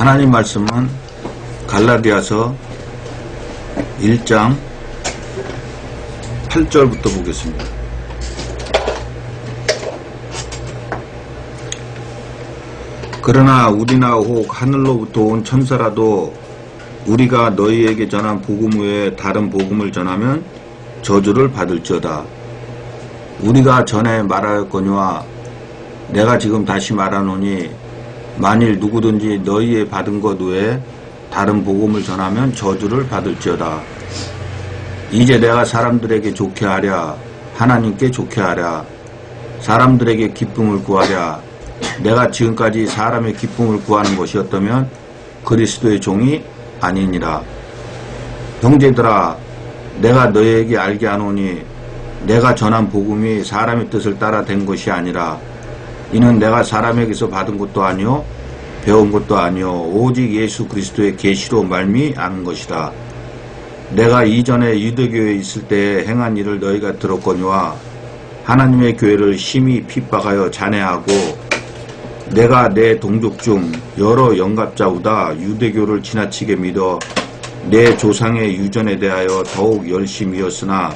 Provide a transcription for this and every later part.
하나님 말씀은 갈라디아서 1장 8절부터 보겠습니다. 그러나 우리나 혹 하늘로부터 온 천사라도 우리가 너희에게 전한 복음 외에 다른 복음을 전하면 저주를 받을지어다. 우리가 전에 말하였거니와 내가 지금 다시 말하노니 만일 누구든지 너희의 받은 것 외에 다른 복음을 전하면 저주를 받을지어다. 이제 내가 사람들에게 좋게 하랴 하나님께 좋게 하랴 사람들에게 기쁨을 구하랴. 내가 지금까지 사람의 기쁨을 구하는 것이었다면 그리스도의 종이 아니니라. 형제들아, 내가 너희에게 알게 하노니 내가 전한 복음이 사람의 뜻을 따라 된 것이 아니라 이는 내가 사람에게서 받은 것도 아니요 배운 것도 아니요 오직 예수 그리스도의 계시로 말미암은 것이다. 내가 이전에 유대교에 있을 때에 행한 일을 너희가 들었거니와 하나님의 교회를 심히 핍박하여 잔해하고 내가 내 동족 중 여러 영갑자보다 유대교를 지나치게 믿어 내 조상의 유전에 대하여 더욱 열심이었으나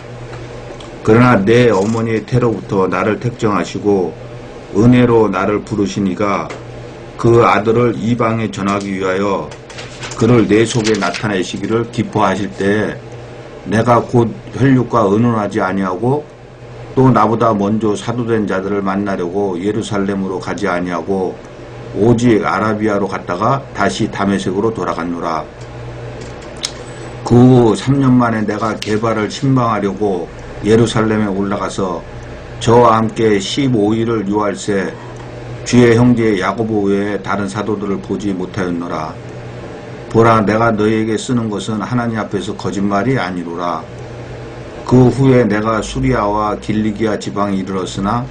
그러나 내 어머니의 태로부터 나를 택정하시고 은혜로 나를 부르시니가 그 아들을 이방에 전하기 위하여 그를 내 속에 나타내시기를 기뻐하실 때에 내가 곧 혈육과 의논하지 아니하고 또 나보다 먼저 사도된 자들을 만나려고 예루살렘으로 가지 아니하고 오직 아라비아로 갔다가 다시 다메섹으로 돌아갔노라. 그 후 3년 만에 내가 게바를 신방하려고 예루살렘에 올라가서 저와 함께 15일을 유할세 주의 형제 야고보 외에 다른 사도들을 보지 못하였노라. 보라, 내가 너희에게 쓰는 것은 하나님 앞에서 거짓말이 아니로라. 그 후에 내가 수리아와 길리기아 지방에 이르렀으나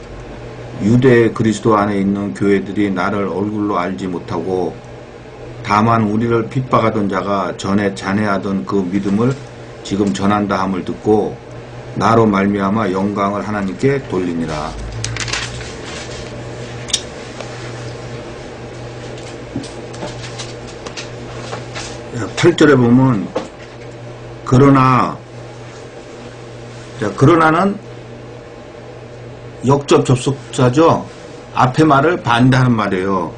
유대의 그리스도 안에 있는 교회들이 나를 얼굴로 알지 못하고 다만 우리를 핍박하던 자가 전에 잔해하던 그 믿음을 지금 전한다 함을 듣고 나로 말미암아 영광을 하나님께 돌리니라. (8절에) 보면 그러나는 역접 접속사죠. 앞에 말을 반대하는 말이에요.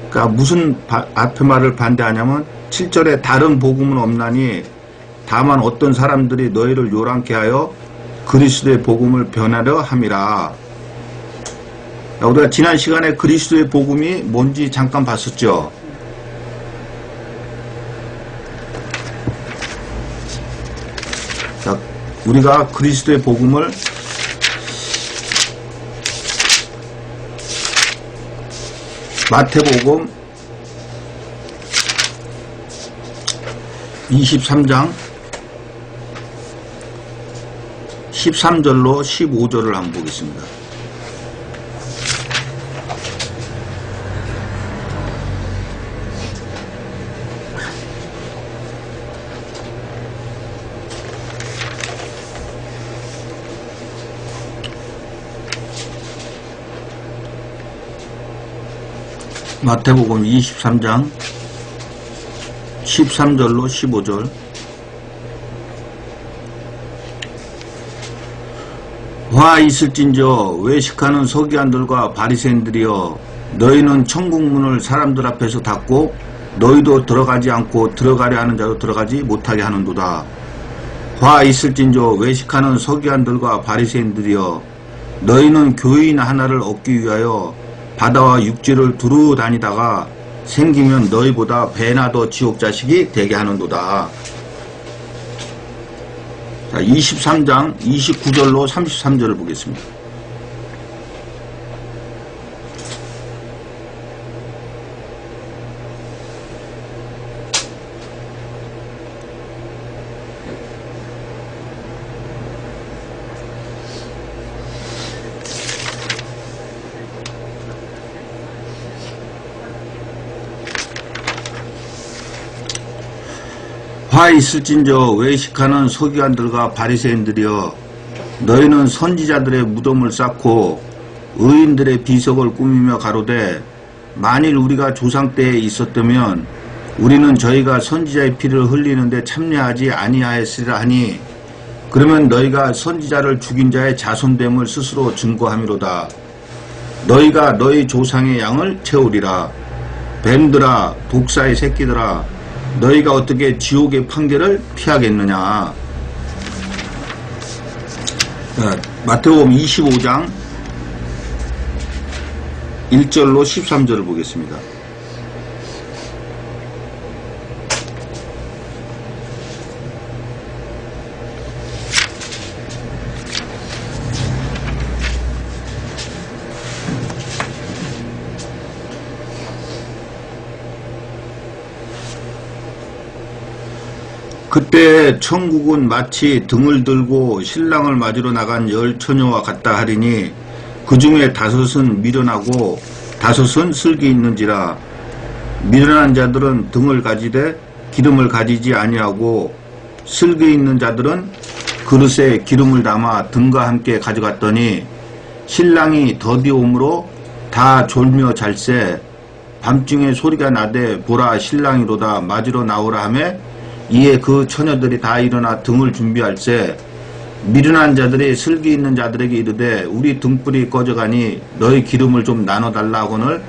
그러니까 무슨 앞에 말을 반대하냐면 7절에 다른 복음은 없나니 다만 어떤 사람들이 너희를 요란케 하여 그리스도의 복음을 변하려 함이라. 우리가 지난 시간에 그리스도의 복음이 뭔지 잠깐 봤었죠. 자, 우리가 그리스도의 복음을 마태복음 23장 13절로 15절을 한번 보겠습니다. 마태복음 23장 13절로 15절. 화 있을진저 외식하는 서기관들과 바리새인들이여, 너희는 천국문을 사람들 앞에서 닫고 너희도 들어가지 않고 들어가려 하는 자도 들어가지 못하게 하는도다. 화 있을진저 외식하는 서기관들과 바리새인들이여, 너희는 교인 하나를 얻기 위하여 바다와 육지를 두루 다니다가 생기면 너희보다 배나 더 지옥 자식이 되게 하는도다. 자, 23장 29절로 33절을 보겠습니다. 화 있을진저 외식하는 서기관들과 바리새인들이여, 너희는 선지자들의 무덤을 쌓고 의인들의 비석을 꾸미며 가로되 만일 우리가 조상 때에 있었다면 우리는 저희가 선지자의 피를 흘리는데 참여하지 아니하였으리라 하니 그러면 너희가 선지자를 죽인 자의 자손됨을 스스로 증거함이로다. 너희가 너희 조상의 양을 채우리라. 뱀들아 독사의 새끼들아 너희가 어떻게 지옥의 판결을 피하겠느냐. 마태복음 25장 1절로 13절을 보겠습니다. 그때 천국은 마치 등을 들고 신랑을 맞으러 나간 10처녀와 같다 하리니 그 중에 5은 미련하고 5은 슬기 있는지라. 미련한 자들은 등을 가지되 기름을 가지지 아니하고 슬기 있는 자들은 그릇에 기름을 담아 등과 함께 가져갔더니 신랑이 더디 오므로 다 졸며 잘세. 밤중에 소리가 나되 보라 신랑이로다 맞으러 나오라 하매 이에 그 처녀들이 다 일어나 등을 준비할세. 미련한 자들이 슬기 있는 자들에게 이르되 우리 등불이 꺼져가니 너희 기름을 좀 나눠달라 하거늘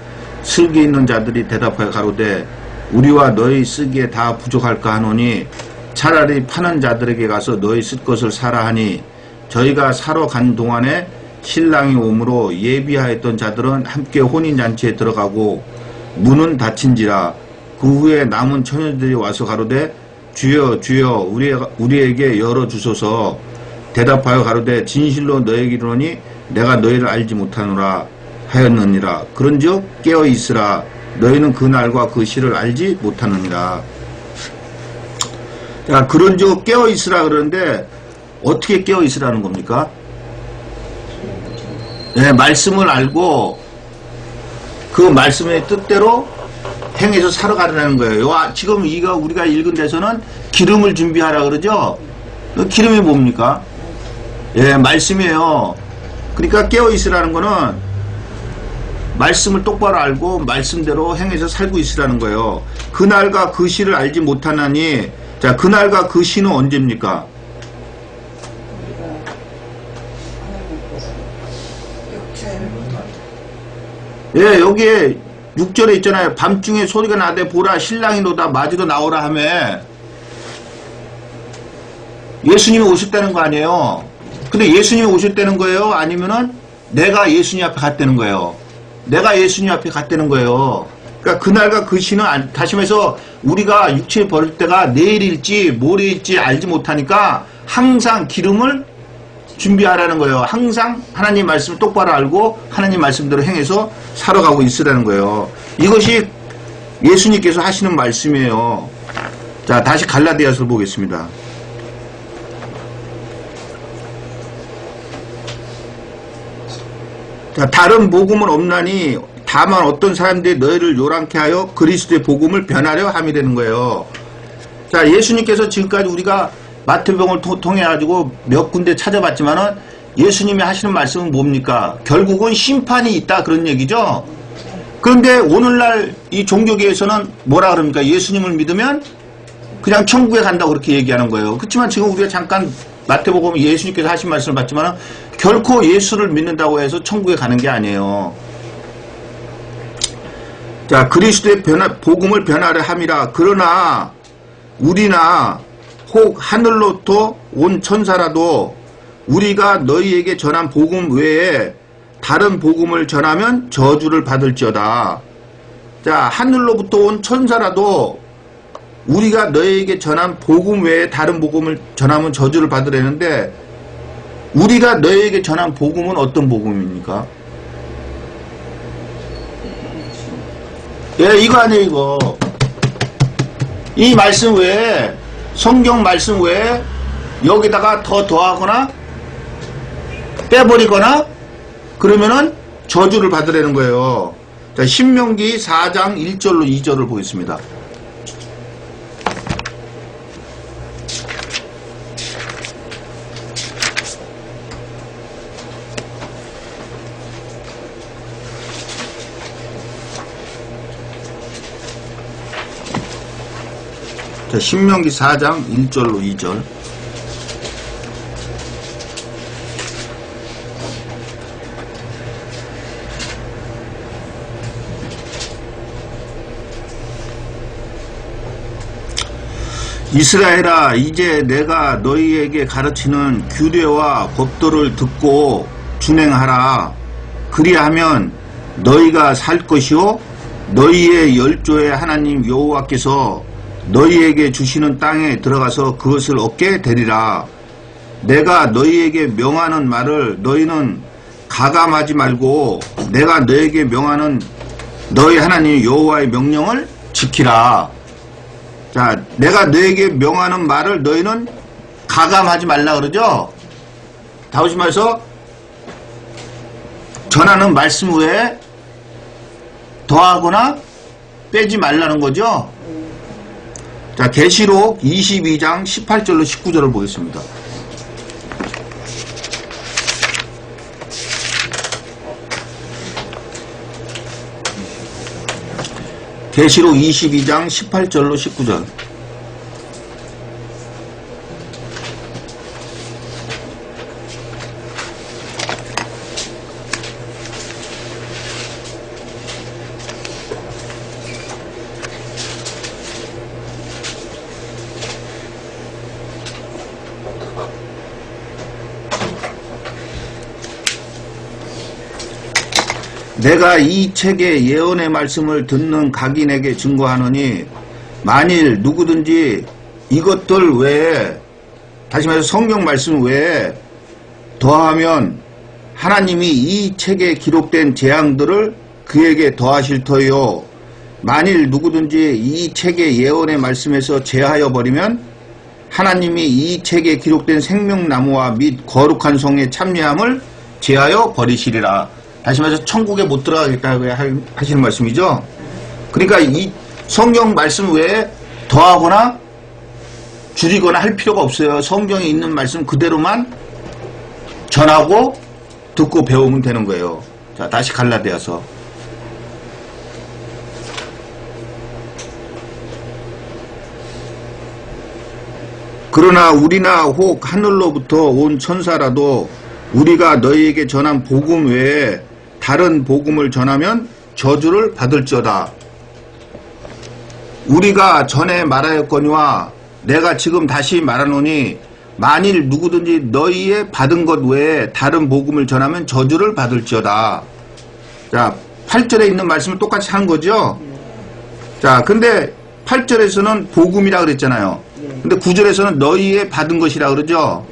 슬기 있는 자들이 대답하여 가로되 우리와 너희 쓰기에 다 부족할까 하노니 차라리 파는 자들에게 가서 너희 쓸 것을 사라 하니 저희가 사러 간 동안에 신랑이 오므로 예비하였던 자들은 함께 혼인잔치에 들어가고 문은 닫힌지라. 그 후에 남은 처녀들이 와서 가로되 주여 주여 우리에게 열어주소서. 대답하여 가로되 진실로 너에게 이르노니 내가 너희를 알지 못하노라 하였느니라. 그런즉 깨어있으라. 너희는 그 날과 그 시를 알지 못하느니라. 자, 그런즉 깨어있으라 그러는데 어떻게 깨어있으라는 겁니까? 네, 말씀을 알고 그 말씀의 뜻대로 행해서 살아가라는 거예요. 지금 이거 우리가 읽은 데서는 기름을 준비하라 그러죠? 기름이 뭡니까? 예, 말씀이에요. 그러니까 깨어있으라는 거는 말씀을 똑바로 알고 말씀대로 행해서 살고 있으라는 거예요. 그날과 그 시를 알지 못하나니, 자, 그날과 그 시는 언제입니까? 예, 여기에 6절에 있잖아요. 밤중에 소리가 나되 보라 신랑이로다 맞으러 나오라 하며 예수님이 오셨다는 거 아니에요. 근데 예수님이 오셨다는 거예요? 아니면은 내가 예수님 앞에 갔다는 거예요? 내가 예수님 앞에 갔다는 거예요. 그러니까 그날과 그 시는 다시 말해서 우리가 육체를 버릴 때가 내일일지 모레일지 알지 못하니까 항상 기름을 준비하라는 거예요. 항상 하나님 말씀을 똑바로 알고 하나님 말씀대로 행해서 살아가고 있으라는 거예요. 이것이 예수님께서 하시는 말씀이에요. 자, 다시 갈라디아서를 보겠습니다. 자, 다른 복음은 없나니 다만 어떤 사람들이 너희를 요란케 하여 그리스도의 복음을 변하려 함이라는 거예요. 자, 예수님께서 지금까지 우리가 마태복음을 통해 가지고 몇 군데 찾아봤지만은 예수님이 하시는 말씀은 뭡니까? 결국은 심판이 있다 그런 얘기죠. 그런데 오늘날 이 종교계에서는 뭐라 그럽니까? 예수님을 믿으면 그냥 천국에 간다고 그렇게 얘기하는 거예요. 그렇지만 지금 우리가 잠깐 마태복음 예수님께서 하신 말씀을 봤지만은 결코 예수를 믿는다고 해서 천국에 가는 게 아니에요. 자, 그리스도의 복음을 변하려 함이라. 그러나 우리나 혹 하늘로부터 온 천사라도 우리가 너희에게 전한 복음 외에 다른 복음을 전하면 저주를 받을지어다. 자, 하늘로부터 온 천사라도 우리가 너희에게 전한 복음 외에 다른 복음을 전하면 저주를 받으려는데 우리가 너희에게 전한 복음은 어떤 복음입니까? 예, 이거 아니에요, 이거. 이 말씀 외에, 성경 말씀 외에 여기다가 더 더하거나 빼버리거나 그러면은 저주를 받으라는 거예요. 자, 신명기 4장 1절로 2절을 보겠습니다. 자, 신명기 4장 1절로 2절. 이스라엘아, 이제 내가 너희에게 가르치는 규례와 법도를 듣고 준행하라. 그리하면 너희가 살 것이요 너희의 열조의 하나님 여호와께서 너희에게 주시는 땅에 들어가서 그것을 얻게 되리라. 내가 너희에게 명하는 말을 너희는 가감하지 말고 내가 너희에게 명하는 너희 하나님 여호와의 명령을 지키라. 자, 내가 너에게 명하는 말을 너희는 가감하지 말라 그러죠? 다시 말해서 전하는 말씀 외에 더하거나 빼지 말라는 거죠? 자, 계시록 22장 18절로 19절을 보겠습니다. 계시록 22장 18절로 19절. 내가 이 책의 예언의 말씀을 듣는 각인에게 증거하노니 만일 누구든지 이것들 외에, 다시 말해서 성경 말씀 외에 더하면 하나님이 이 책에 기록된 재앙들을 그에게 더하실 터이요 만일 누구든지 이 책의 예언의 말씀에서 제하여 버리면 하나님이 이 책에 기록된 생명나무와 및 거룩한 성의 참여함을 제하여 버리시리라. 다시 말해서 천국에 못 들어가겠다고 하시는 말씀이죠. 그러니까 이 성경 말씀 외에 더하거나 줄이거나 할 필요가 없어요. 성경에 있는 말씀 그대로만 전하고 듣고 배우면 되는 거예요. 자, 다시 갈라디아서. 그러나 우리나 혹 하늘로부터 온 천사라도 우리가 너희에게 전한 복음 외에 다른 복음을 전하면 저주를 받을지어다. 우리가 전에 말하였거니와 내가 지금 다시 말하노니 만일 누구든지 너희의 받은 것 외에 다른 복음을 전하면 저주를 받을지어다. 자, 8절에 있는 말씀을 똑같이 한 거죠. 자, 근데 8절에서는 복음이라 그랬잖아요. 근데 9절에서는 너희의 받은 것이라 그러죠.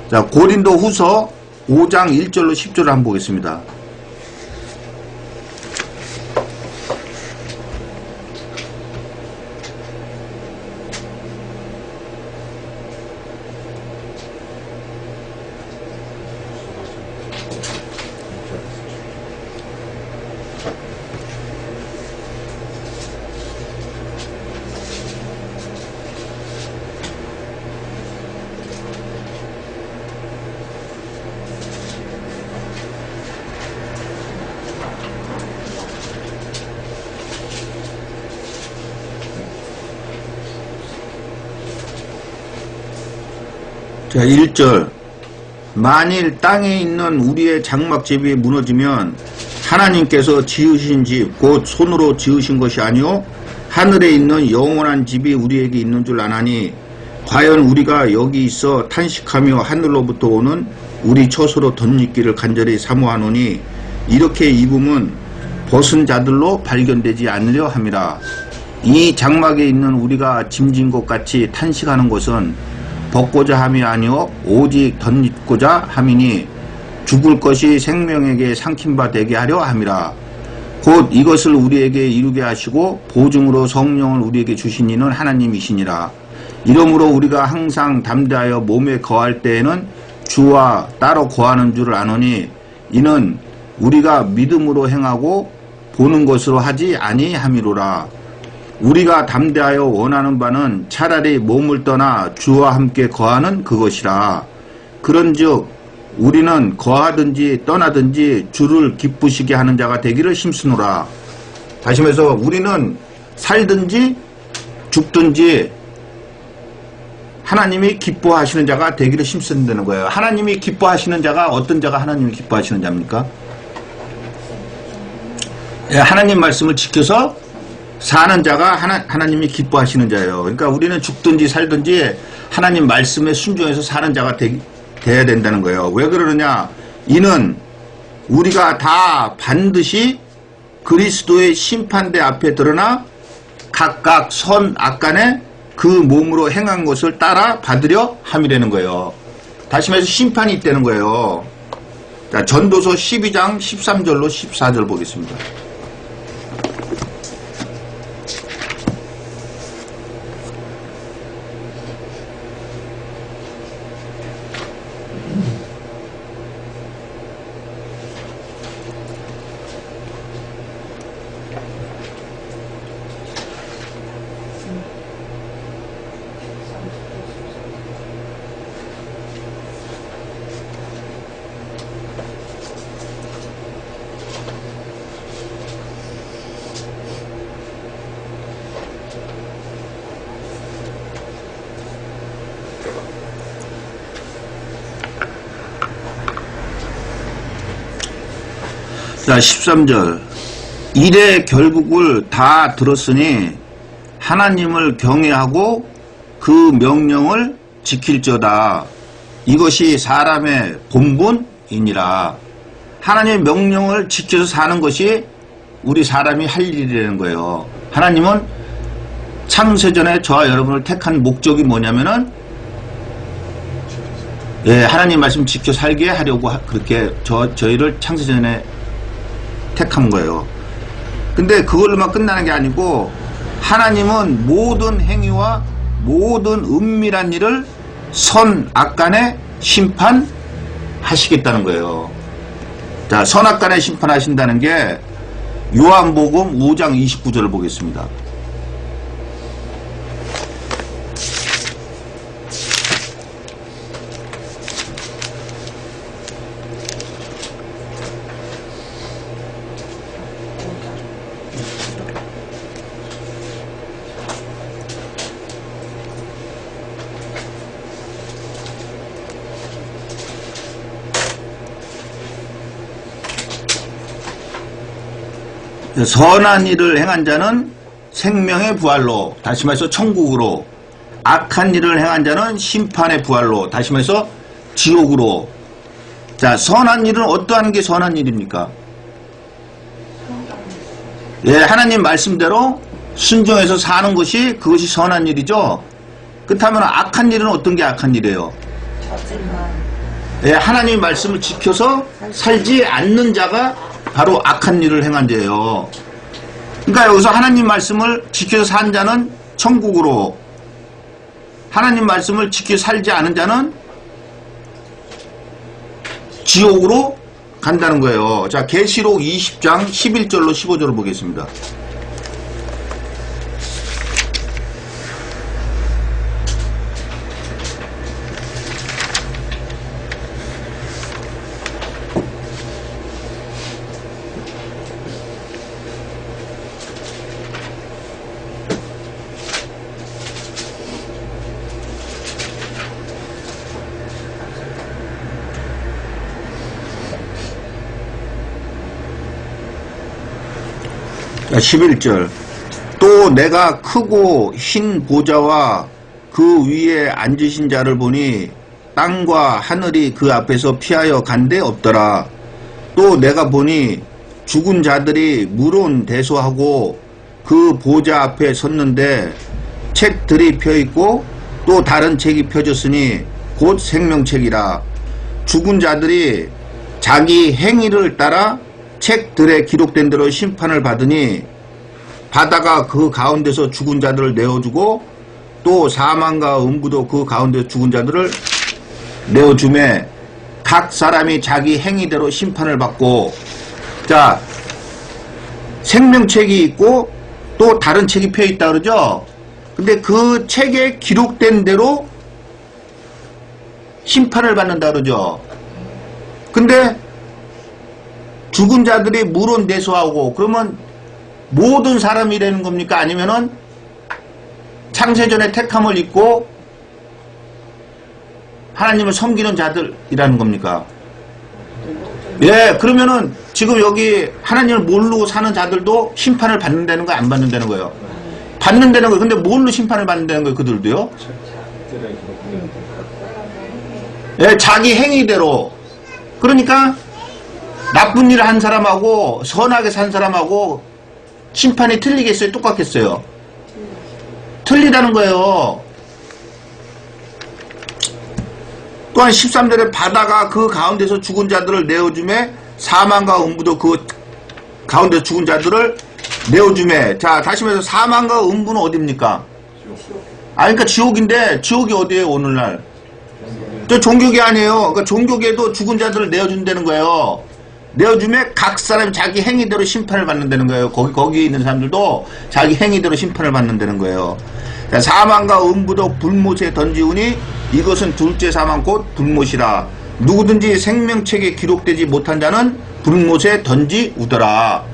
자, 고린도 후서 5장 1절로 10절을 한번 보겠습니다. 자, 1절. 만일 땅에 있는 우리의 장막집이 무너지면 하나님께서 지으신 집, 곧 손으로 지으신 것이 아니요 하늘에 있는 영원한 집이 우리에게 있는 줄 아나니 과연 우리가 여기 있어 탄식하며 하늘로부터 오는 우리 처소로 덧입기를 간절히 사모하노니 이렇게 입음은 벗은 자들로 발견되지 않으려 함이라. 이 장막에 있는 우리가 짐진 것 같이 탄식하는 것은 벗고자 함이 아니오 오직 덧입고자 함이니 죽을 것이 생명에게 삼킨 바 되게 하려 함이라. 곧 이것을 우리에게 이루게 하시고 보증으로 성령을 우리에게 주신 이는 하나님이시니라. 이러므로 우리가 항상 담대하여 몸에 거할 때에는 주와 따로 거하는 줄을 아노니 이는 우리가 믿음으로 행하고 보는 것으로 하지 아니함이로라. 우리가 담대하여 원하는 바는 차라리 몸을 떠나 주와 함께 거하는 그것이라. 그런즉 우리는 거하든지 떠나든지 주를 기쁘시게 하는 자가 되기를 힘쓰노라. 다시 말해서 우리는 살든지 죽든지 하나님이 기뻐하시는 자가 되기를 힘쓴다는 거예요. 하나님이 기뻐하시는 자가 어떤 자가 하나님이 기뻐하시는 자입니까? 예, 하나님 말씀을 지켜서 사는 자가 하나님이 기뻐하시는 자예요. 그러니까 우리는 죽든지 살든지 하나님 말씀에 순종해서 사는 자가 돼야 된다는 거예요. 왜 그러느냐? 이는 우리가 다 반드시 그리스도의 심판대 앞에 드러나 각각 선 악간에 그 몸으로 행한 것을 따라 받으려 함이라는 거예요. 다시 말해서 심판이 있다는 거예요. 자, 전도서 12장 13절로 14절 보겠습니다. 자, 13절. 일의 결국을 다 들었으니 하나님을 경외하고 그 명령을 지킬저다. 이것이 사람의 본분이니라. 하나님의 명령을 지켜서 사는 것이 우리 사람이 할 일이라는 거예요. 하나님은 창세전에 저와 여러분을 택한 목적이 뭐냐면은, 예, 하나님 말씀 지켜 살게 하려고 그렇게 저희를 창세전에 택한 거예요. 근데 그걸로만 끝나는 게 아니고 하나님은 모든 행위와 모든 은밀한 일을 선악간에 심판하시겠다는 거예요. 자, 선악간에 심판하신다는 게 요한복음 5장 29절을 보겠습니다. 선한 일을 행한 자는 생명의 부활로, 다시 말해서 천국으로, 악한 일을 행한 자는 심판의 부활로, 다시 말해서 지옥으로. 자, 선한 일은 어떠한 게 선한 일입니까? 예, 하나님 말씀대로 순종해서 사는 것이 그것이 선한 일이죠. 그렇다면 악한 일은 어떤 게 악한 일이에요? 예, 하나님 말씀을 지켜서 살지 않는 자가 바로 악한 일을 행한 자예요. 그러니까 여기서 하나님 말씀을 지켜서 산 자는 천국으로, 하나님 말씀을 지켜 살지 않은 자는 지옥으로 간다는 거예요. 자, 계시록 20장 11절로 15절을 보겠습니다. 자, 11절. 또 내가 크고 흰 보좌와 그 위에 앉으신 자를 보니 땅과 하늘이 그 앞에서 피하여 간데 없더라. 또 내가 보니 죽은 자들이 물온대소하고 그 보좌 앞에 섰는데 책들이 펴있고 또 다른 책이 펴졌으니 곧 생명책이라. 죽은 자들이 자기 행위를 따라 책들에 기록된 대로 심판을 받으니 바다가 그 가운데서 죽은 자들을 내어주고 또 사망과 음부도 그 가운데서 죽은 자들을 내어주매 각 사람이 자기 행위대로 심판을 받고. 자, 생명책이 있고 또 다른 책이 펴있다 그러죠. 근데 그 책에 기록된 대로 심판을 받는다 그러죠. 근데 죽은 자들이 물온대소하고, 그러면 모든 사람이라는 겁니까? 아니면은 창세전에 택함을 입고 하나님을 섬기는 자들이라는 겁니까? 예, 그러면은 지금 여기 하나님을 모르고 사는 자들도 심판을 받는다는 거예요? 안 받는다는 거예요? 받는다는 거예요. 근데 뭘로 심판을 받는다는 거예요? 그들도요? 예, 자기 행위대로. 그러니까 나쁜 일을 한 사람하고 선하게 산 사람하고 심판이 틀리겠어요? 똑같겠어요? 틀리다는 거예요. 또한 13절에 바다가 그 가운데서 죽은 자들을 내어주매 사망과 음부도 그 가운데 죽은 자들을 내어주매. 자, 다시 말해서 사망과 음부는 어디입니까? 그러니까 지옥인데 지옥이 어디예요 오늘날? 저 종교계 아니에요. 그러니까 종교계도 죽은 자들을 내어준다는 거예요. 내어주매 각 사람이 자기 행위대로 심판을 받는다는 거예요. 거기에 있는 사람들도 자기 행위대로 심판을 받는다는 거예요. 자, 사망과 음부도 불못에 던지우니 이것은 둘째 사망 곧 불못이라. 누구든지 생명책에 기록되지 못한 자는 불못에 던지우더라.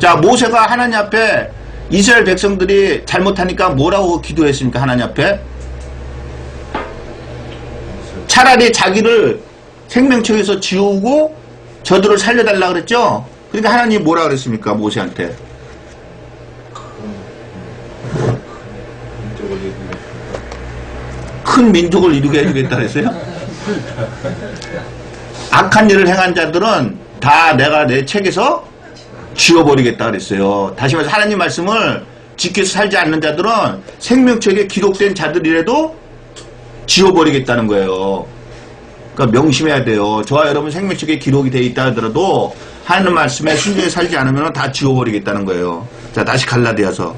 자, 모세가 하나님 앞에 이스라엘 백성들이 잘못하니까 뭐라고 기도했습니까? 하나님 앞에 차라리 자기를 생명책에서 지우고 저들을 살려달라 그랬죠? 그러니까 하나님이 뭐라 그랬습니까? 모세한테 큰 민족을 이루게 해주겠다 그랬어요? 악한 일을 행한 자들은 다 내가 내 책에서 지워버리겠다 그랬어요. 다시 말해서 하나님 말씀을 지켜서 살지 않는 자들은 생명책에 기록된 자들이라도 지워버리겠다는 거예요. 그러니까 명심해야 돼요. 저와 여러분 생명책에 기록이 되어 있다 하더라도 하나님 말씀에 순종해 살지 않으면 다 지워버리겠다는 거예요. 자, 다시 갈라디아서.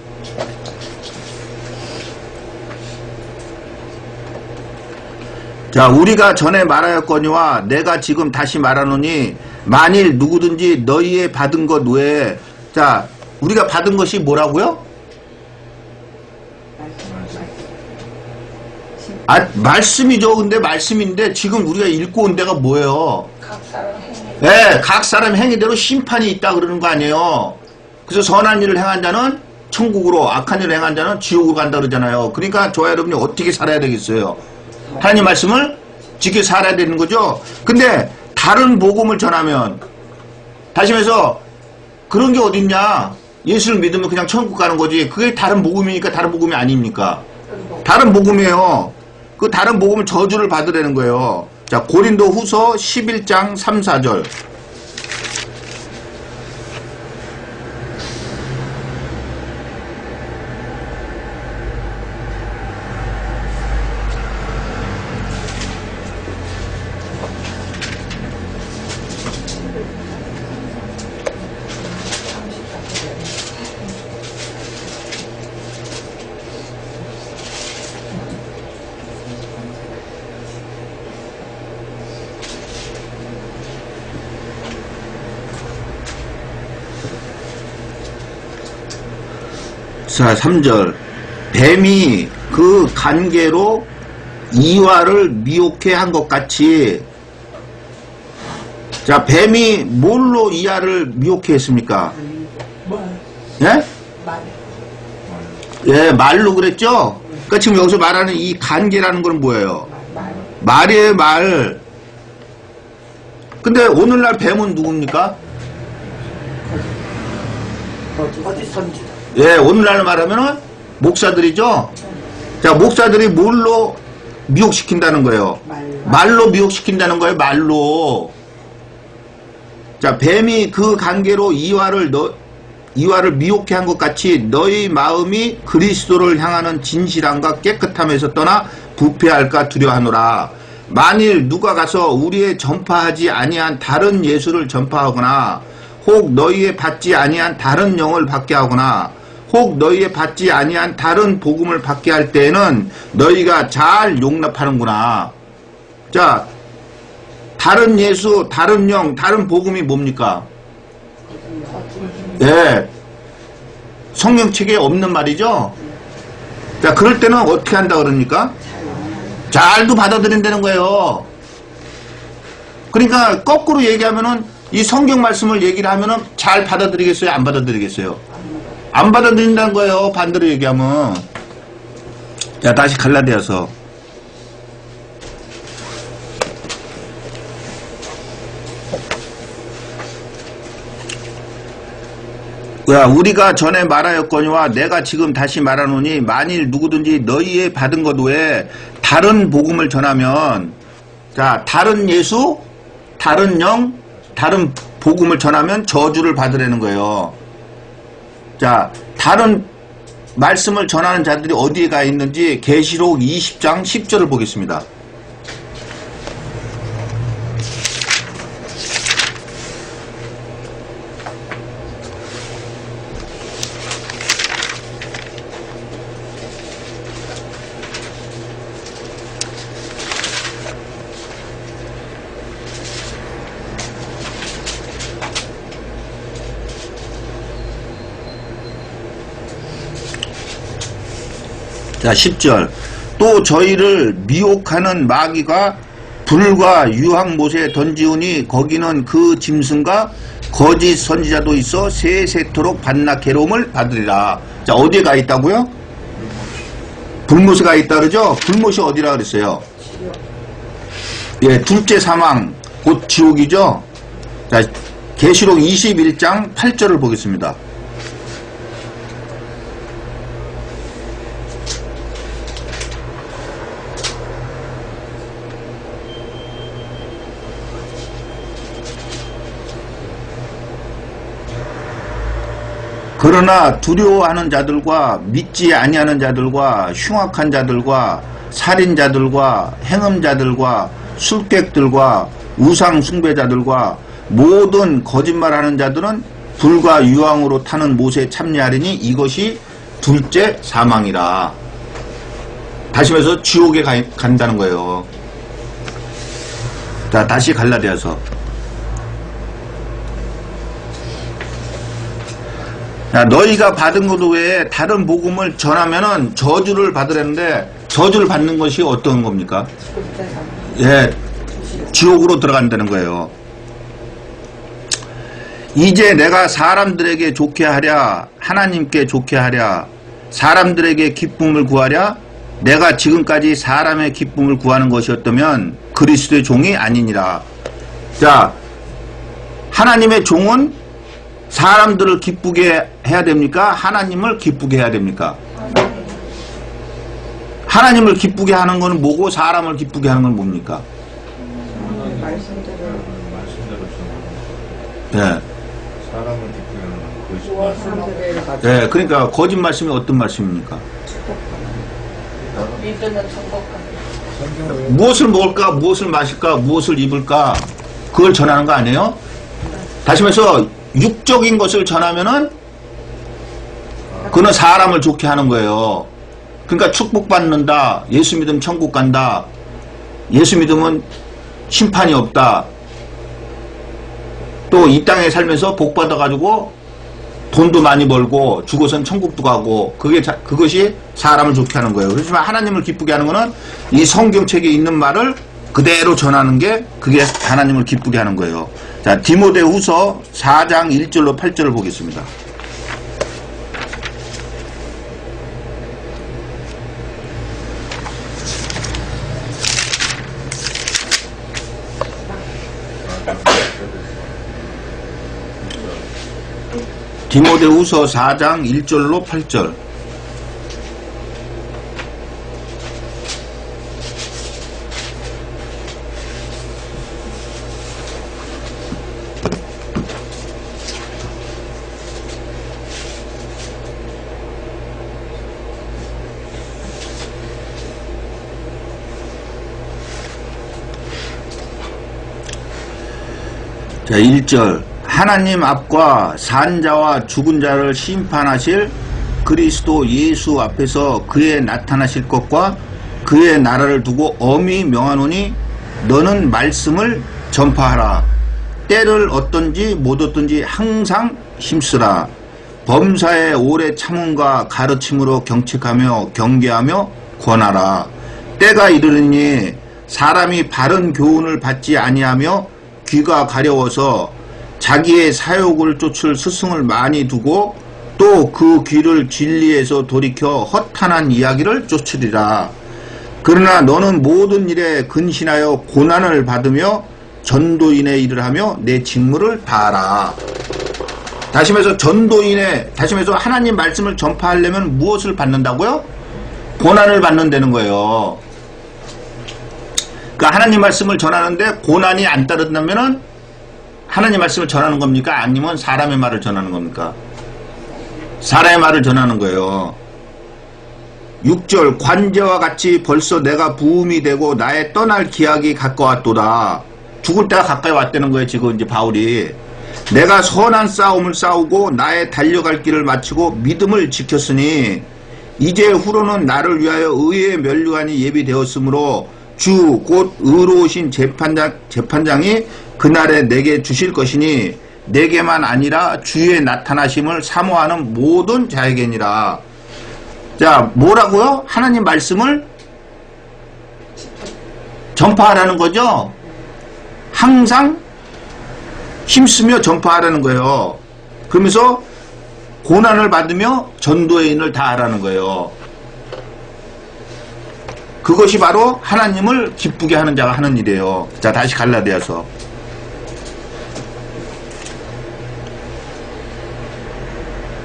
자, 우리가 전에 말하였거니와 내가 지금 다시 말하노니 만일 누구든지 너희의 받은 것 외에. 자, 우리가 받은 것이 뭐라고요? 말씀이죠. 근데 말씀인데 지금 우리가 읽고 온 데가 뭐예요? 네, 각 사람 행위대로 심판이 있다 그러는 거 아니에요. 그래서 선한 일을 행한 자는 천국으로, 악한 일을 행한 자는 지옥으로 간다 그러잖아요. 그러니까 저와 여러분이 어떻게 살아야 되겠어요? 하나님 말씀을 지켜 살아야 되는 거죠. 근데 다른 복음을 전하면, 다시 말해서 그런 게 어딨냐? 예수를 믿으면 그냥 천국 가는 거지. 그게 다른 복음이니까 다른 복음이 아닙니까? 다른 복음이에요. 그 다른 복음은 저주를 받으라는 거예요. 자, 고린도 후서 11장 3, 4절. 자, 3절. 뱀이 그 간계로 이와를 미혹해 한 것 같이. 자, 뱀이 뭘로 이와를 미혹해 했습니까? 예? 예, 말로 그랬죠? 그러니까 지금 여기서 말하는 이 간계라는 건 뭐예요? 말이에요, 말. 근데 오늘날 뱀은 누굽니까? 어디선지. 예, 오늘날 말하면은 목사들이죠? 자, 목사들이 뭘로 미혹시킨다는 거예요? 말로 미혹시킨다는 거예요, 말로. 자, 뱀이 그 관계로 이와를 미혹해 한 것 같이 너희 마음이 그리스도를 향하는 진실함과 깨끗함에서 떠나 부패할까 두려워하노라. 만일 누가 가서 우리의 전파하지 아니한 다른 예수를 전파하거나 혹 너희의 받지 아니한 다른 영을 받게 하거나 혹 너희의 받지 아니한 다른 복음을 받게 할 때에는 너희가 잘 용납하는구나. 자, 다른 예수, 다른 영, 다른 복음이 뭡니까? 예, 성경책에 없는 말이죠. 자, 그럴 때는 어떻게 한다 그럽니까? 잘도 받아들인다는 거예요. 그러니까 거꾸로 얘기하면은 이 성경 말씀을 얘기를 하면은 잘 받아들이겠어요? 안 받아들이겠어요? 안 받아들인다는 거예요. 반대로 얘기하면. 자, 다시 갈라디아서. 우리가 전에 말하였거니와 내가 지금 다시 말하노니 만일 누구든지 너희의 받은 것 외에 다른 복음을 전하면, 자, 다른 예수, 다른 영, 다른 복음을 전하면 저주를 받으라는 거예요. 자, 다른 말씀을 전하는 자들이 어디에 가 있는지 계시록 20장 10절을 보겠습니다. 자, 10절. 또 저희를 미혹하는 마귀가 불과 유황못에 던지우니 거기는 그 짐승과 거짓 선지자도 있어 세세토록 반나 괴로움을 받으리라. 자, 어디에 가 있다고요? 불못에 가 있다 그러죠? 불못이 어디라 그랬어요? 예, 둘째 사망, 곧 지옥이죠? 자, 계시록 21장 8절을 보겠습니다. 그러나 두려워하는 자들과 믿지 아니하는 자들과 흉악한 자들과 살인자들과 행음자들과 술객들과 우상 숭배자들과 모든 거짓말하는 자들은 불과 유황으로 타는 못에 참여하리니 이것이 둘째 사망이라. 다시 말해서 지옥에 간다는 거예요. 자, 다시 갈라디아서. 자, 너희가 받은 것 외에 다른 복음을 전하면은 저주를 받으려는데 저주를 받는 것이 어떤 겁니까? 예, 지옥으로 들어간다는 거예요. 이제 내가 사람들에게 좋게 하랴, 하나님께 좋게 하랴, 사람들에게 기쁨을 구하랴, 내가 지금까지 사람의 기쁨을 구하는 것이었다면 그리스도의 종이 아니니라. 자, 하나님의 종은 사람들을 기쁘게 해야 됩니까? 하나님을 기쁘게 해야 됩니까? 하나님을 기쁘게 하는 것은 뭐고 사람을 기쁘게 하는 건 뭡니까? 예. 사람을 기쁘게 하는 것이. 예, 그러니까 거짓 말씀이 어떤 말씀입니까? 믿으면 천국 가는. 무엇을 먹을까, 무엇을 마실까, 무엇을 입을까, 그걸 전하는 거 아니에요? 다시 말해서 육적인 것을 전하면은 그는 사람을 좋게 하는 거예요. 그러니까 축복받는다, 예수 믿으면 천국 간다, 예수 믿으면 심판이 없다, 또 이 땅에 살면서 복 받아가지고 돈도 많이 벌고 죽어선 천국도 가고, 그것이 사람을 좋게 하는 거예요. 그렇지만 하나님을 기쁘게 하는 거는 이 성경책에 있는 말을 그대로 전하는 게 그게 하나님을 기쁘게 하는 거예요. 자, 디모데후서 4장 1절로 8절을 보겠습니다. 디모데후서 4장 1절로 8절. 자, 1절. 하나님 앞과 산자와 죽은 자를 심판하실 그리스도 예수 앞에서 그의 나타나실 것과 그의 나라를 두고 엄히 명하노니 너는 말씀을 전파하라. 때를 얻든지 못 얻든지 항상 힘쓰라. 범사에 오래 참음과 가르침으로 경책하며 경계하며 권하라. 때가 이르느니 사람이 바른 교훈을 받지 아니하며 귀가 가려워서 자기의 사욕을 쫓을 스승을 많이 두고 또 그 귀를 진리에서 돌이켜 허탄한 이야기를 쫓으리라. 그러나 너는 모든 일에 근신하여 고난을 받으며 전도인의 일을 하며 내 직무를 다하라. 다시 말해서 다시 말해서 하나님 말씀을 전파하려면 무엇을 받는다고요? 고난을 받는다는 거예요. 그러니까 하나님 말씀을 전하는데 고난이 안 따른다면은 하나님 말씀을 전하는 겁니까? 아니면 사람의 말을 전하는 겁니까? 사람의 말을 전하는 거예요. 6절 관제와 같이 벌써 내가 부음이 되고 나의 떠날 기약이 가까웠도다. 죽을 때가 가까이 왔다는 거예요. 지금 이제 바울이 내가 선한 싸움을 싸우고 나의 달려갈 길을 마치고 믿음을 지켰으니 이제 후로는 나를 위하여 의의 면류관이 예비되었으므로 주 곧 의로우신 재판장이 그날에 내게 주실 것이니 내게만 아니라 주의 나타나심을 사모하는 모든 자에게니라. 자, 뭐라고요? 하나님 말씀을 전파하라는 거죠. 항상 힘쓰며 전파하라는 거예요. 그러면서 고난을 받으며 전도의 인을 다하라는 거예요. 그것이 바로 하나님을 기쁘게 하는 자가 하는 일이에요. 자, 다시 갈라디아서.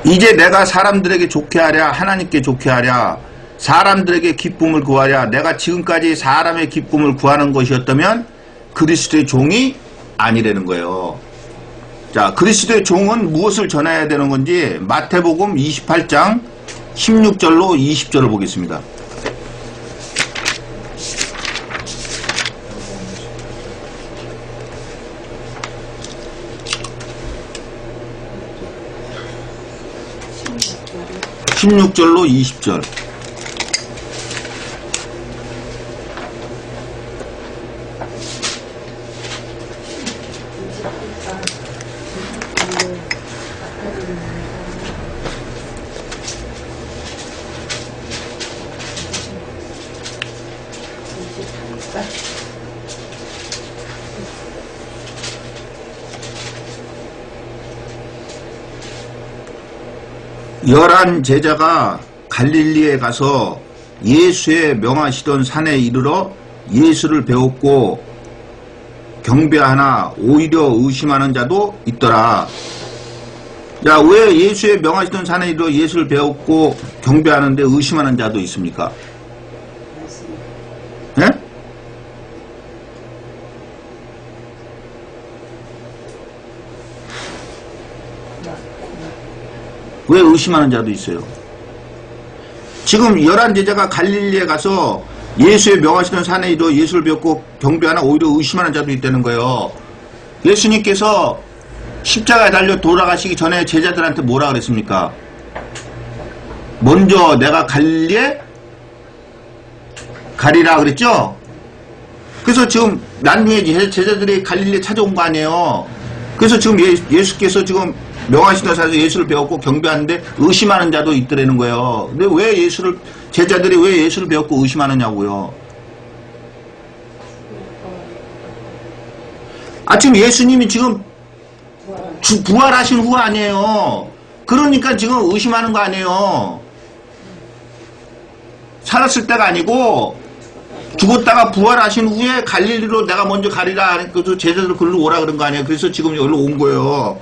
이제 내가 사람들에게 좋게 하랴 하나님께 좋게 하랴 사람들에게 기쁨을 구하랴 내가 지금까지 사람의 기쁨을 구하는 것이었다면 그리스도의 종이 아니라는 거예요. 자, 그리스도의 종은 무엇을 전해야 되는 건지 마태복음 28장 16절로 20절을 보겠습니다. (16절로 20절) 열한 제자가 갈릴리에 가서 예수의 명하시던 산에 이르러 예수를 배웠고 경배하나 오히려 의심하는 자도 있더라. 야, 왜 예수의 명하시던 산에 이르러 예수를 배웠고 경배하는데 의심하는 자도 있습니까? 예? 왜 의심하는 자도 있어요? 지금 11제자가 갈릴리에 가서 예수의 명하시던 산에 이르러 예수를 배웠고 경배하나 오히려 의심하는 자도 있다는 거예요. 예수님께서 십자가에 달려 돌아가시기 전에 제자들한테 뭐라 그랬습니까? 먼저 내가 갈릴리에 가리라 그랬죠? 그래서 지금 나중에 제자들이 갈릴리에 찾아온 거 아니에요. 그래서 지금 예수께서 지금 명하시던 산에서 예수를 배웠고 경배하는데 의심하는 자도 있더라는 거예요. 근데 왜 제자들이 왜 예수를 배웠고 의심하느냐고요. 지금 예수님이 지금 부활하신 후 아니에요. 그러니까 지금 의심하는 거 아니에요. 살았을 때가 아니고 죽었다가 부활하신 후에 갈릴리로 내가 먼저 가리라. 그래서 제자들 글로 오라 그런 거 아니에요. 그래서 지금 여기로 온 거예요.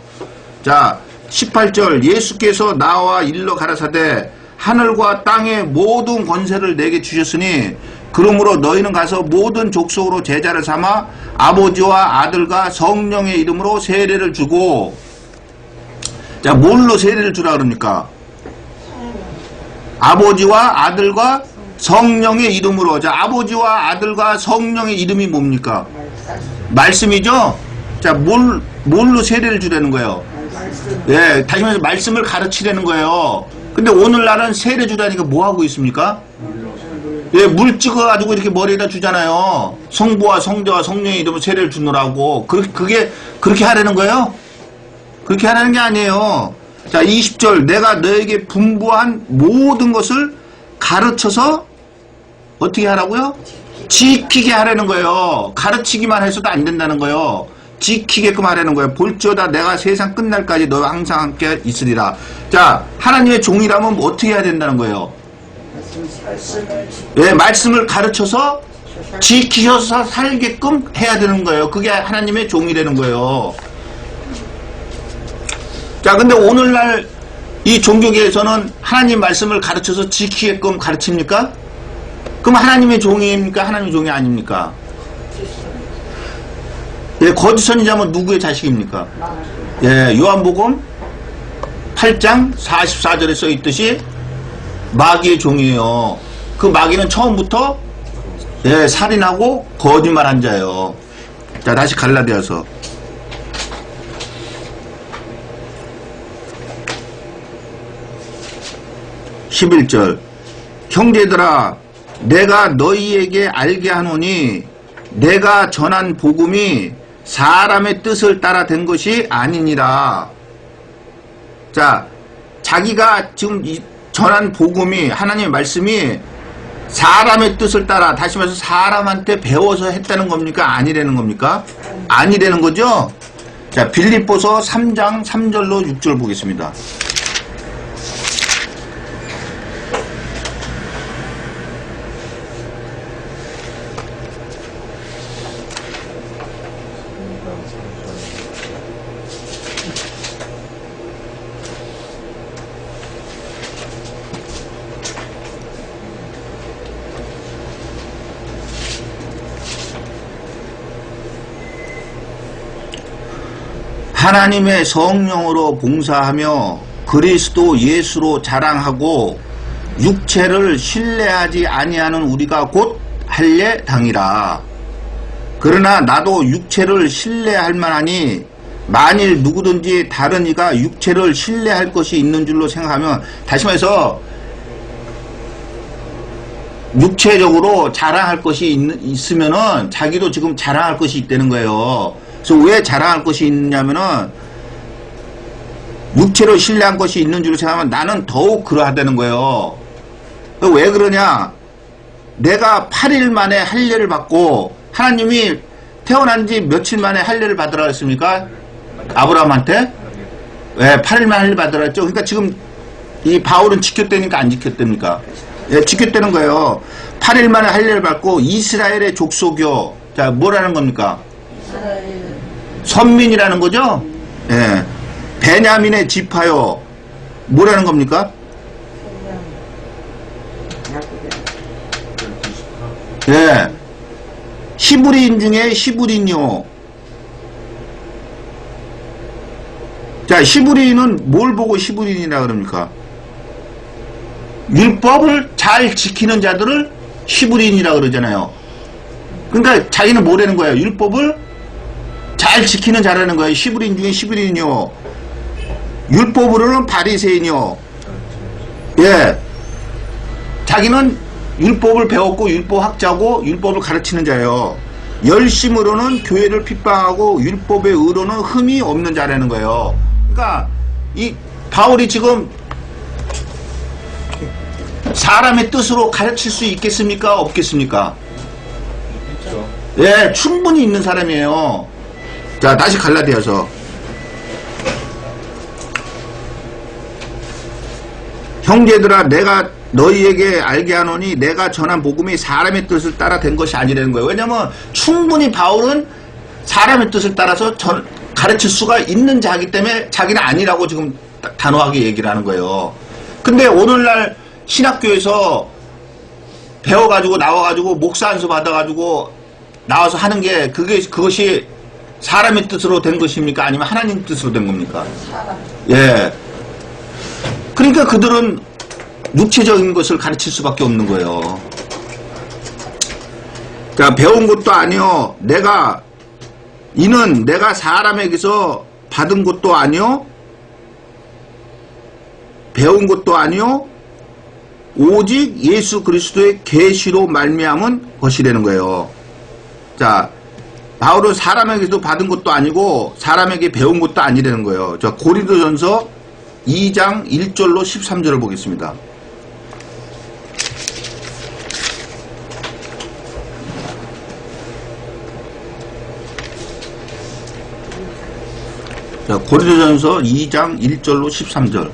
자, 18절 예수께서 나와 일러 가라사대 하늘과 땅의 모든 권세를 내게 주셨으니 그러므로 너희는 가서 모든 족속으로 제자를 삼아 아버지와 아들과 성령의 이름으로 세례를 주고. 자, 뭘로 세례를 주라 그럽니까? 아버지와 아들과 성령의 이름으로. 자, 아버지와 아들과 성령의 이름이 뭡니까? 말씀이죠? 자, 뭘로 세례를 주라는 거예요? 예, 다시 말해서 말씀을 가르치라는 거예요. 근데 오늘날은 세례 주라니까 뭐 하고 있습니까? 예, 물 찍어가지고 이렇게 머리에다 주잖아요. 성부와 성자와 성령의 이름으로 세례를 주노라고. 그게 그렇게 하라는 거예요? 그렇게 하라는 게 아니에요. 자, 20절 내가 너에게 분부한 모든 것을 가르쳐서 어떻게 하라고요? 지키게 하라는 거예요. 가르치기만 해서도 안 된다는 거예요. 지키게끔 하라는 거예요. 볼지어다 내가 세상 끝날까지 너와 항상 함께 있으리라. 자, 하나님의 종이라면 어떻게 해야 된다는 거예요? 예, 말씀을 가르쳐서 지키셔서 살게끔 해야 되는 거예요. 그게 하나님의 종이라는 거예요. 자, 근데 오늘날 이 종교계에서는 하나님 말씀을 가르쳐서 지키게끔 가르칩니까? 그럼 하나님의 종입니까? 하나님의 종이 아닙니까? 예, 거짓 선지자면 누구의 자식입니까? 예, 요한복음 8장 44절에 써 있듯이 마귀의 종이에요. 그 마귀는 처음부터 예, 살인하고 거짓말한 자예요. 자, 다시 갈라디아서 11절 형제들아 내가 너희에게 알게 하노니 내가 전한 복음이 사람의 뜻을 따라 된 것이 아니니라. 자, 자기가 지금 전한 복음이 하나님의 말씀이 사람의 뜻을 따라, 다시 말해서 사람한테 배워서 했다는 겁니까? 아니라는 겁니까? 아니라는 거죠? 자, 빌립보서 3장 3절로 6절 보겠습니다. 하나님의 성령으로 봉사하며 그리스도 예수로 자랑하고 육체를 신뢰하지 아니하는 우리가 곧 할례당이라. 그러나 나도 육체를 신뢰할 만하니 만일 누구든지 다른 이가 육체를 신뢰할 것이 있는 줄로 생각하면, 다시 말해서 육체적으로 자랑할 것이 있으면은 자기도 지금 자랑할 것이 있다는 거예요. 그래서 왜 자랑할 것이 있냐면은 육체로 신뢰한 것이 있는 줄로 생각하면 나는 더욱 그러하다는 거예요. 왜 그러냐? 내가 8일 만에 할례를 받고, 하나님이 태어난 지 며칠 만에 할례를 받으라 했습니까? 아브라함한테? 왜 8일 만에 할례 받으라 했죠? 그러니까 지금 이 바울은 지켰다니까 안 지켰답니까? 예, 지켰다는 거예요. 8일 만에 할례를 받고 이스라엘의 족속이요. 자, 뭐라는 겁니까? 선민이라는 거죠? 예. 베냐민의 지파요. 뭐라는 겁니까? 예. 히브리인 중에 히브리인이요. 자, 히브리인은 뭘 보고 히브리인이라 그럽니까? 율법을 잘 지키는 자들을 히브리인이라 그러잖아요. 그러니까 자기는 뭐라는 거예요? 율법을 잘 지키는 자라는 거예요. 히브리인 중에 히브리인이요. 율법으로는 바리새인이요. 예. 자기는 율법을 배웠고 율법학자고 율법을 가르치는 자예요. 열심으로는 교회를 핍박하고 율법의 의로는 흠이 없는 자라는 거예요. 그러니까 이 바울이 지금 사람의 뜻으로 가르칠 수 있겠습니까? 없겠습니까? 있죠. 예, 충분히 있는 사람이에요. 자, 다시 갈라디아서 형제들아 내가 너희에게 알게 하노니 내가 전한 복음이 사람의 뜻을 따라 된 것이 아니라는 거예요. 왜냐하면 충분히 바울은 사람의 뜻을 따라서 가르칠 수가 있는 자이기 때문에 자기는 아니라고 지금 단호하게 얘기를 하는 거예요. 근데 오늘날 신학교에서 배워가지고 나와가지고 목사 안수 받아가지고 나와서 하는 게 그것이 사람의 뜻으로 된 것입니까? 아니면 하나님 뜻으로 된 겁니까? 사람. 예. 그러니까 그들은 육체적인 것을 가르칠 수밖에 없는 거예요. 자, 배운 것도 아니요. 이는 내가 사람에게서 받은 것도 아니요. 배운 것도 아니요. 오직 예수 그리스도의 계시로 말미암은 것이라는 거예요. 자, 바울은 사람에게서 받은 것도 아니고 사람에게 배운 것도 아니라는 거예요. 자, 고린도전서 2장 1절로 13절을 보겠습니다. 자, 고린도전서 2장 1절로 13절.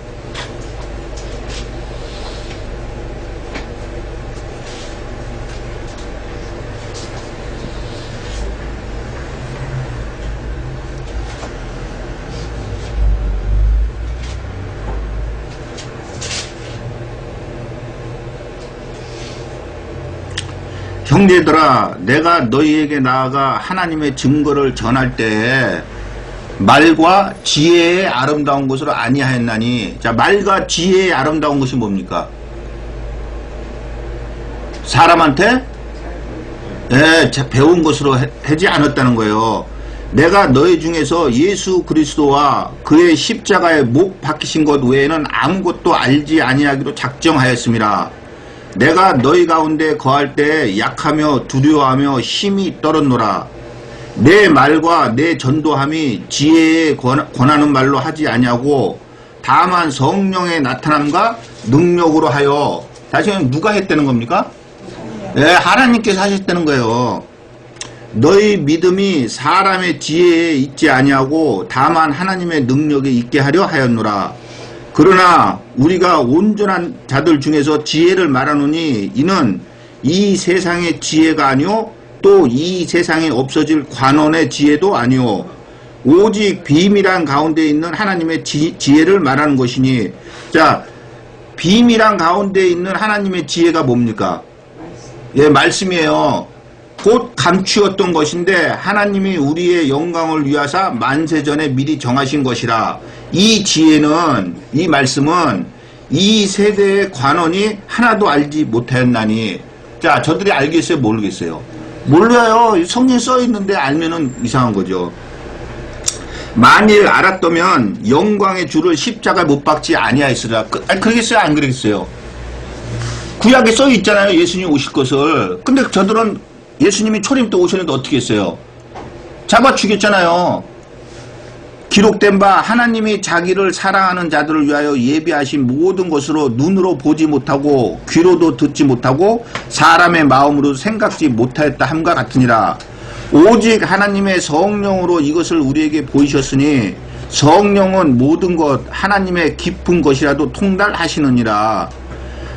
형제들아, 내가 너희에게 나아가 하나님의 증거를 전할 때 말과 지혜의 아름다운 것으로 아니하였나니. 자, 말과 지혜의 아름다운 것이 뭡니까? 사람한테 배운 것으로 하지 않았다는 거예요. 내가 너희 중에서 예수 그리스도와 그의 십자가에 못 박히신 것 외에는 아무것도 알지 아니하기로 작정하였습니다. 내가 너희 가운데 거할 때 약하며 두려워하며 힘이 떨었노라. 내 말과 내 전도함이 지혜에 권하는 말로 하지 아니하고 다만 성령의 나타남과 능력으로 하여. 다시 누가 했다는 겁니까? 하나님께서 하셨다는 거예요. 너희 믿음이 사람의 지혜에 있지 아니하고 다만 하나님의 능력에 있게 하려 하였노라. 그러나 우리가 온전한 자들 중에서 지혜를 말하노니 이는 이 세상의 지혜가 아니요 또 이 세상에 없어질 관원의 지혜도 아니요 오직 비밀한 가운데 있는 하나님의 지혜를 말하는 것이니. 자, 비밀한 가운데 있는 하나님의 지혜가 뭡니까? 말씀이에요. 곧 감추었던 것인데 하나님이 우리의 영광을 위하사 만세전에 미리 정하신 것이라. 이 지혜는, 이 말씀은 이 세대의 관원이 하나도 알지 못하였나니. 자, 저들이 알겠어요? 모르겠어요? 몰라요. 성경에 써있는데 알면은 이상한 거죠. 만일 알았다면 영광의 주를 십자가에 못 박지 아니하였으리라. 그러겠어요? 안 그러겠어요? 구약에 써있잖아요. 예수님 오실 것을. 근데 저들은 예수님이 초림 때 오셨는데 어떻게 했어요? 잡아 죽였잖아요. 기록된 바 하나님이 자기를 사랑하는 자들을 위하여 예비하신 모든 것으로 눈으로 보지 못하고 귀로도 듣지 못하고 사람의 마음으로 생각지 못하였다 함과 같으니라. 오직 하나님의 성령으로 이것을 우리에게 보이셨으니 성령은 모든 것 하나님의 깊은 것이라도 통달하시느니라.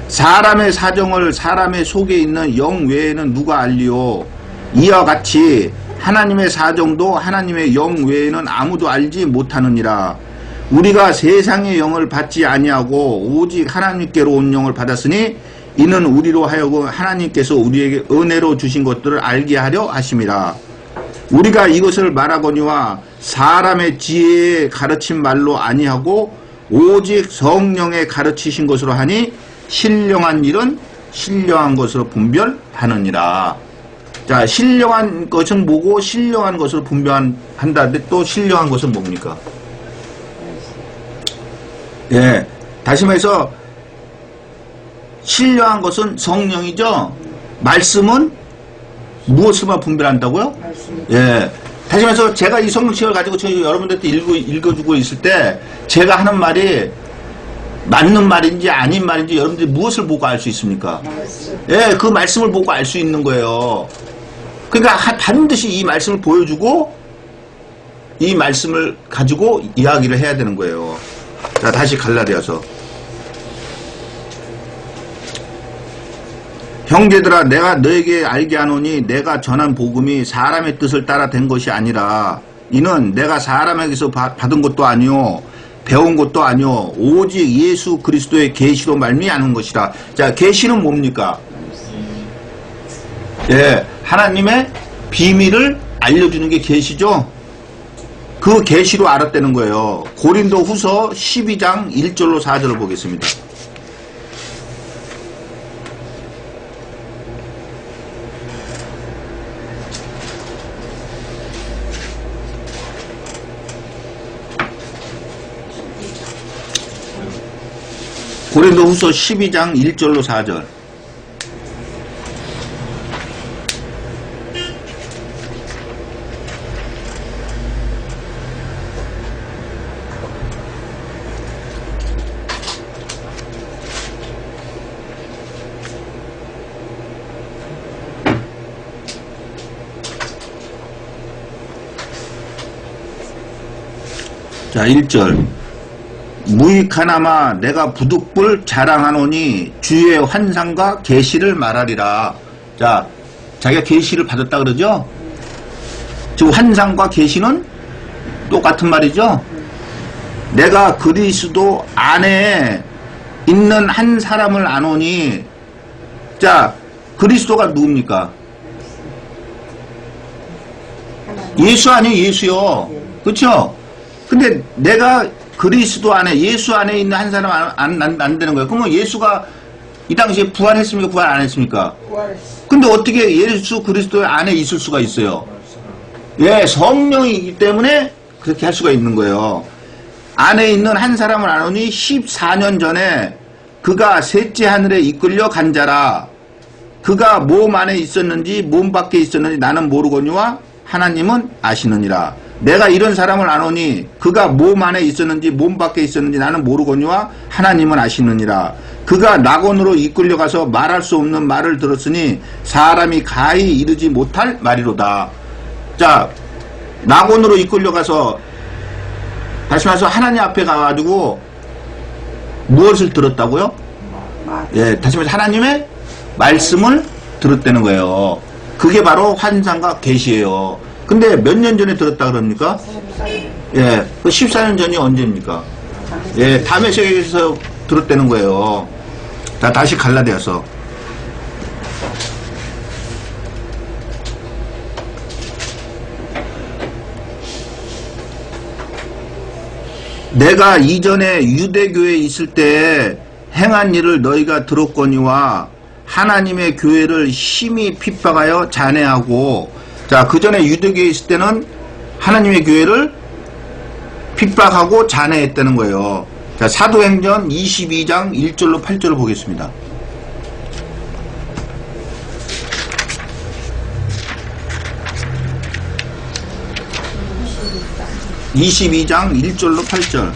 사람의 사정을 사람의 속에 있는 영 외에는 누가 알리요? 이와 같이 하나님의 사정도 하나님의 영 외에는 아무도 알지 못하느니라. 우리가 세상의 영을 받지 아니하고 오직 하나님께로 온 영을 받았으니 이는 우리로 하여금 하나님께서 우리에게 은혜로 주신 것들을 알게 하려 하심이라. 우리가 이것을 말하거니와 사람의 지혜에 가르친 말로 아니하고 오직 성령의 가르치신 것으로 하니 신령한 일은 신령한 것으로 분별하느니라. 자, 신령한 것은 뭐고 신령한 것으로 분별한다는데 또 신령한 것은 뭡니까? 다시 말해서 신령한 것은 성령이죠. 말씀은 무엇을만 분별한다고요? 다시 말해서 제가 이 성경책을 가지고 저희 여러분들한테 읽어주고 있을 때 제가 하는 말이 맞는 말인지 아닌 말인지 여러분들이 무엇을 보고 알 수 있습니까? 그 말씀을 보고 알 수 있는 거예요. 그러니까 반드시 이 말씀을 보여주고 이 말씀을 가지고 이야기를 해야 되는 거예요. 자, 다시 갈라디아서. 형제들아, 내가 너에게 알게 하노니 내가 전한 복음이 사람의 뜻을 따라 된 것이 아니라 이는 내가 사람에게서 받은 것도 아니요 배운 것도 아니요 오직 예수 그리스도의 계시로 말미암은 것이라. 자, 계시는 뭡니까? 하나님의 비밀을 알려주는 게 계시죠. 그 계시로 알았다는 거예요. 고린도 후서 12장 1절로 4절을 보겠습니다. 고린도 후서 12장 1절로 4절. 자, 1절. 무익하나마 내가 부득불 자랑하노니 주의 환상과 계시를 말하리라. 자, 자기가 계시를 받았다 그러죠? 지금 환상과 계시는 똑같은 말이죠? 내가 그리스도 안에 있는 한 사람을 아노니. 자, 그리스도가 누굽니까? 예수 아니에요, 예수요. 그렇죠? 근데 내가 그리스도 안에, 예수 안에 있는 한 사람 안 되는 거예요. 그러면 예수가 이 당시에 부활했습니까? 부활 안 했습니까? 구하랬어. 근데 어떻게 예수 그리스도 안에 있을 수가 있어요? 예, 성령이기 때문에 그렇게 할 수가 있는 거예요. 안에 있는 한 사람을 아노니 14년 전에 그가 셋째 하늘에 이끌려 간 자라. 그가 몸 안에 있었는지 몸 밖에 있었는지 나는 모르거니와 하나님은 아시느니라. 내가 이런 사람을 아노니 그가 몸 안에 있었는지 몸 밖에 있었는지 나는 모르거니와 하나님은 아시느니라. 그가 낙원으로 이끌려가서 말할 수 없는 말을 들었으니 사람이 가히 이르지 못할 말이로다. 자, 낙원으로 이끌려가서 다시 말해서 하나님 앞에 가가지고 무엇을 들었다고요? 예, 다시 말해서 하나님의 말씀을 들었다는 거예요. 그게 바로 환상과 계시예요. 근데 몇 년 전에 들었다 그럽니까? 예, 그 14년 전이 언제입니까? 예, 다메섹에서 들었다는 거예요. 자, 다시 갈라디아서. 내가 이전에 유대교에 있을 때 행한 일을 너희가 들었거니와 하나님의 교회를 심히 핍박하여 잔해하고, 자, 그 전에 유대교에 있을 때는 하나님의 교회를 핍박하고 잔해했다는 거예요. 자, 사도행전 22장 1절로 8절을 보겠습니다. (22장) 1절로 8절.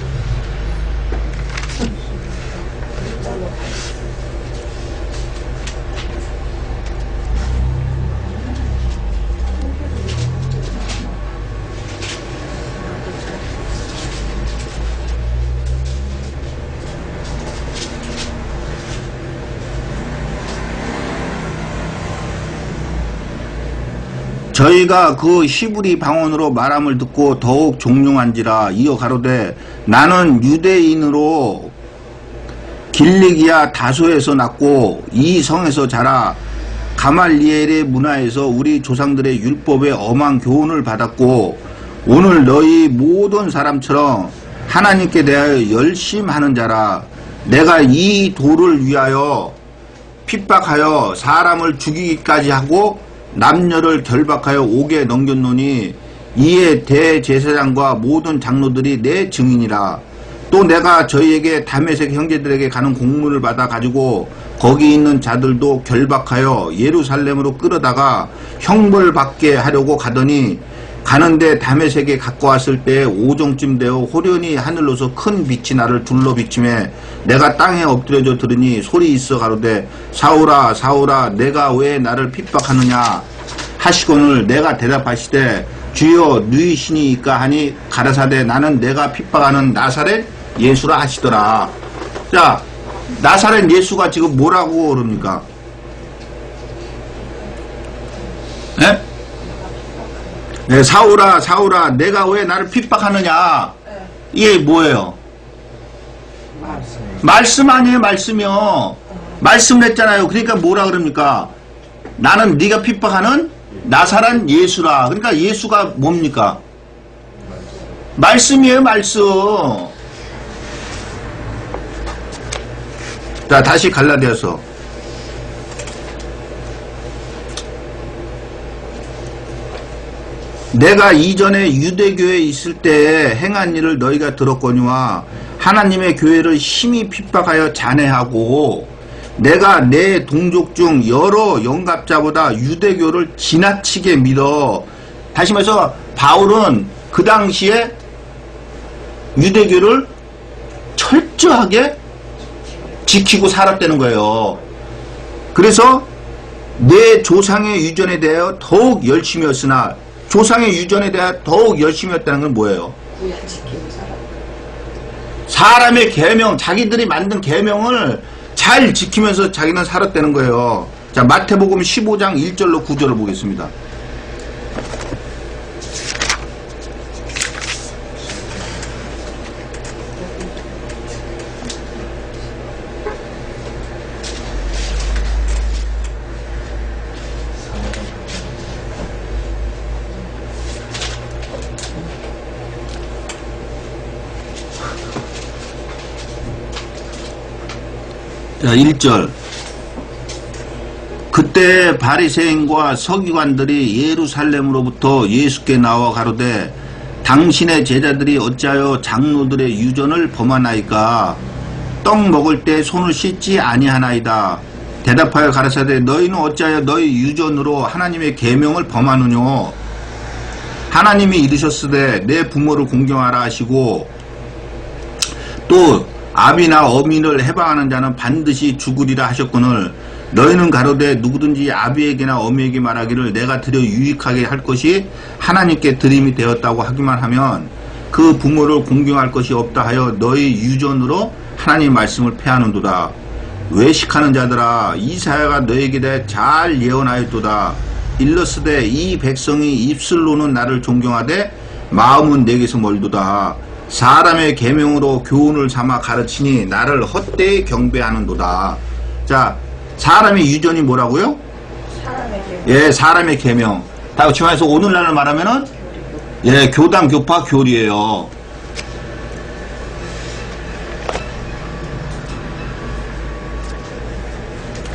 저희가 그 히브리 방언으로 말함을 듣고 더욱 종용한지라. 이어 가로되 나는 유대인으로 길리기아 다소에서 났고 이 성에서 자라 가말리엘의 문화에서 우리 조상들의 율법에 엄한 교훈을 받았고 오늘 너희 모든 사람처럼 하나님께 대하여 열심하는 자라. 내가 이 도를 위하여 핍박하여 사람을 죽이기까지 하고 남녀를 결박하여 옥에 넘겼노니 이에 대제사장과 모든 장로들이 내 증인이라. 또 내가 저희에게 다메섹 형제들에게 가는 공문을 받아 가지고 거기 있는 자들도 결박하여 예루살렘으로 끌어다가 형벌받게 하려고 가더니 가는데 다메섹에 가까웠을 때 오종쯤 되어 호련히 하늘로서 큰 빛이 나를 둘러 비치매 내가 땅에 엎드려져 들으니 소리 있어 가로되 사울아 사울아 내가 왜 나를 핍박하느냐 하시거늘 내가 대답하시되 주여 누이시니이까 하니 가라사대 나는 내가 핍박하는 나사렛 예수라 하시더라. 자, 나사렛 예수가 지금 뭐라고 그럽니까? 예? 네, 사울아 사울아 내가 왜 나를 핍박하느냐. 이게 뭐예요? 말씀 아니에요? 말씀이요. 말씀을 했잖아요. 그러니까 뭐라 그럽니까? 나는 네가 핍박하는 나사렛 예수라. 그러니까 예수가 뭡니까? 말씀이에요. 말씀. 자, 다시 갈라디아서. 내가 이전에 유대교에 있을 때 행한 일을 너희가 들었거니와 하나님의 교회를 심히 핍박하여 잔해하고 내가 내 동족 중 여러 영갑자보다 유대교를 지나치게 믿어. 다시 말해서 바울은 그 당시에 유대교를 철저하게 지키고 살았다는 거예요. 그래서 내 조상의 유전에 대하여 더욱 열심히 했으나 조상의 유전에 대하여 더욱 열심히 했다는 건 뭐예요? 구약지키고 살아. 사람의 계명, 자기들이 만든 계명을 잘 지키면서 자기는 살았다는 거예요. 자, 마태복음 15장 1절로 9절을 보겠습니다. 자, 1절. 그때 바리새인과 서기관들이 예루살렘으로부터 예수께 나와 가로되 당신의 제자들이 어찌하여 장로들의 유전을 범하나이까? 떡 먹을 때 손을 씻지 아니하나이다. 대답하여 가라사대 너희는 어찌하여 너희 유전으로 하나님의 계명을 범하느뇨? 하나님이 이르셨으되 내 부모를 공경하라 하시고 또 아비나 어미를 해방하는 자는 반드시 죽으리라 하셨거늘 너희는 가로되 누구든지 아비에게나 어미에게 말하기를 내가 드려 유익하게 할 것이 하나님께 드림이 되었다고 하기만 하면 그 부모를 공경할 것이 없다 하여 너희 유전으로 하나님 말씀을 폐하는도다. 외식하는 자들아 이사야가 너에게 대해 잘 예언하였도다. 일러스되 이 백성이 입술로는 나를 존경하되 마음은 내게서 멀도다. 사람의 계명으로 교훈을 삼아 가르치니 나를 헛되이 경배하는도다. 자, 사람의 유전이 뭐라고요? 사람의 계명. 예, 사람의 계명. 다 같이 말해서 오늘날을 말하면은 예, 교당, 교파, 교리예요.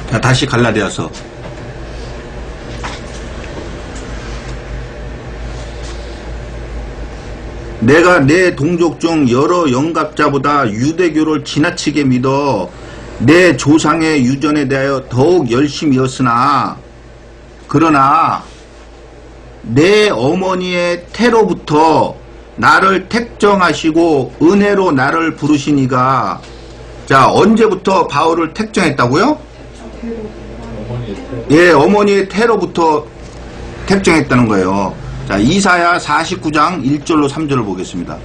자, 다시 갈라디아서. 내가 내 동족 중 여러 영갑자보다 유대교를 지나치게 믿어 내 조상의 유전에 대하여 더욱 열심이었으나 그러나 내 어머니의 태로부터 나를 택정하시고 은혜로 나를 부르시니가. 자, 언제부터 바울을 택정했다고요? 어머니 예, 어머니의 태로부터 택정했다는 거예요. 자, 이사야 49장 1절로 3절을 보겠습니다.